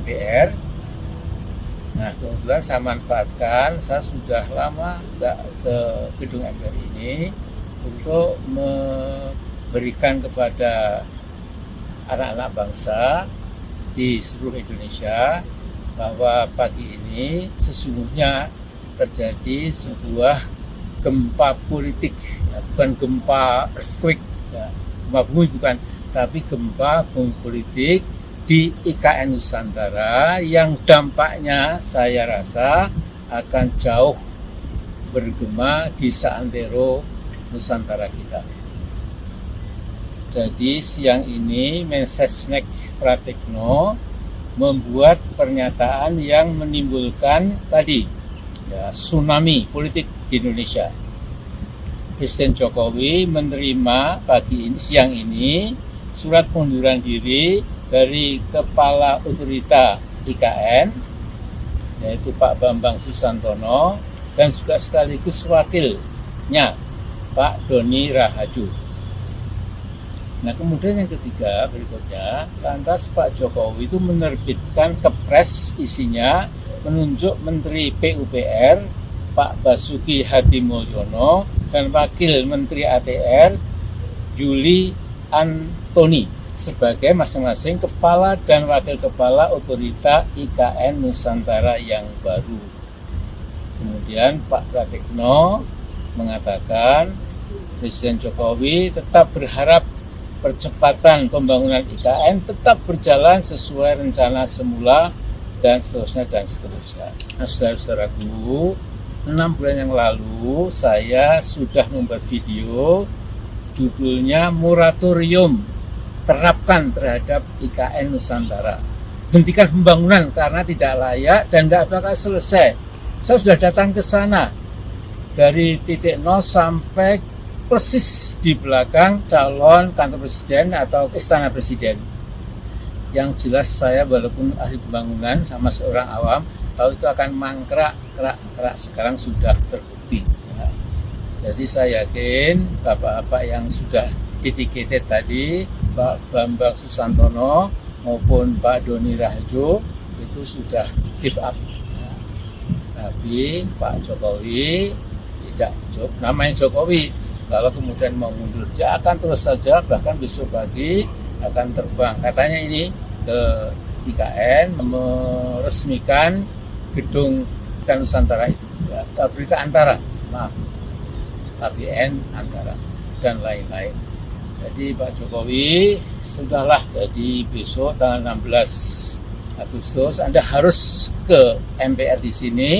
MPR. Nah, kebetulan saya manfaatkan, saya sudah lama nggak ke gedung MPR ini untuk memberikan kepada anak-anak bangsa di seluruh Indonesia bahwa pagi ini sesungguhnya terjadi sebuah gempa politik, ya, bukan gempa earthquake, ya, gempa bumi bukan, tapi gempa bumi politik di IKN Nusantara yang dampaknya saya rasa akan jauh bergema di seantero Nusantara kita. Jadi siang ini Mensesnek Pratikno membuat pernyataan yang menimbulkan tadi ya, tsunami politik di Indonesia. Presiden Jokowi menerima siang ini surat pengunduran diri dari Kepala Otorita IKN, yaitu Pak Bambang Susantono, dan juga sekaligus wakilnya Pak Doni Rahayu. Nah, kemudian yang ketiga berikutnya, lantas Pak Jokowi itu menerbitkan kepres, isinya menunjuk Menteri PUPR Pak Basuki Hadimulyono dan Wakil Menteri ATR Juli Antoni sebagai masing-masing kepala dan wakil kepala otorita IKN Nusantara yang baru. Kemudian Pak Pratikno mengatakan Presiden Jokowi tetap berharap percepatan pembangunan IKN tetap berjalan sesuai rencana semula dan seterusnya dan seterusnya. Nah, saudara-saudaraku, 6 bulan yang lalu saya sudah membuat video judulnya Moratorium terapkan terhadap IKN Nusantara. Hentikan pembangunan karena tidak layak dan tidak bakal selesai. Saya sudah datang ke sana dari titik 0 sampai persis di belakang calon kantor presiden atau istana presiden. Yang jelas saya walaupun ahli pembangunan sama seorang awam, tahu itu akan mangkrak, kerak sekarang sudah terbukti. Ya. Jadi saya yakin bapak-bapak yang sudah dedicated tadi, Pak Bambang Susantono maupun Pak Doni Rahayu itu sudah give up. Ya. Tapi Pak Jokowi tidak, namanya Jokowi, kalau kemudian mau mundur, dia akan terus saja, bahkan besok pagi akan terbang. Katanya ini ke IKN meresmikan gedung IKN Nusantara itu, ya, berita antara, maaf, KBN antara dan lain-lain. Jadi Pak Jokowi sudahlah, jadi besok tanggal 16 Agustus Anda harus ke MPR di sini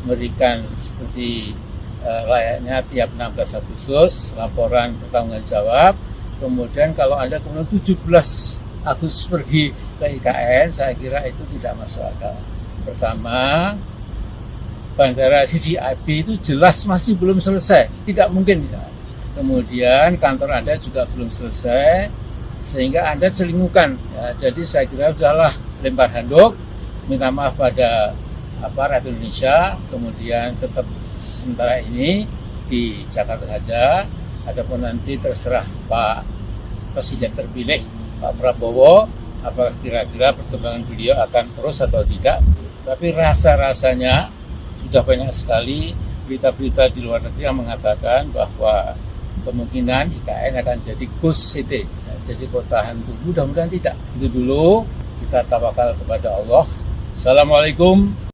memberikan seperti layaknya tiap 16 Agustus laporan pertanggung jawab. Kemudian kalau Anda kemudian 17 Agustus pergi ke IKN, saya kira itu tidak masuk akal. Pertama, bandara VVIP itu jelas masih belum selesai, tidak mungkin. Ya. Kemudian kantor Anda juga belum selesai, sehingga Anda celingukan. Ya, jadi saya kira udahlah, lempar handuk, minta maaf pada rakyat Indonesia, kemudian tetap sementara ini di Jakarta saja. Adapun nanti terserah Pak Presiden terpilih Pak Prabowo, apakah kira-kira perkembangan beliau akan terus atau tidak. Tapi rasa-rasanya sudah banyak sekali berita-berita di luar negeri yang mengatakan bahwa kemungkinan IKN akan jadi ghost city, jadi kota hantu. Mudah-mudahan tidak. Itu dulu, kita tawakal kepada Allah. Assalamualaikum.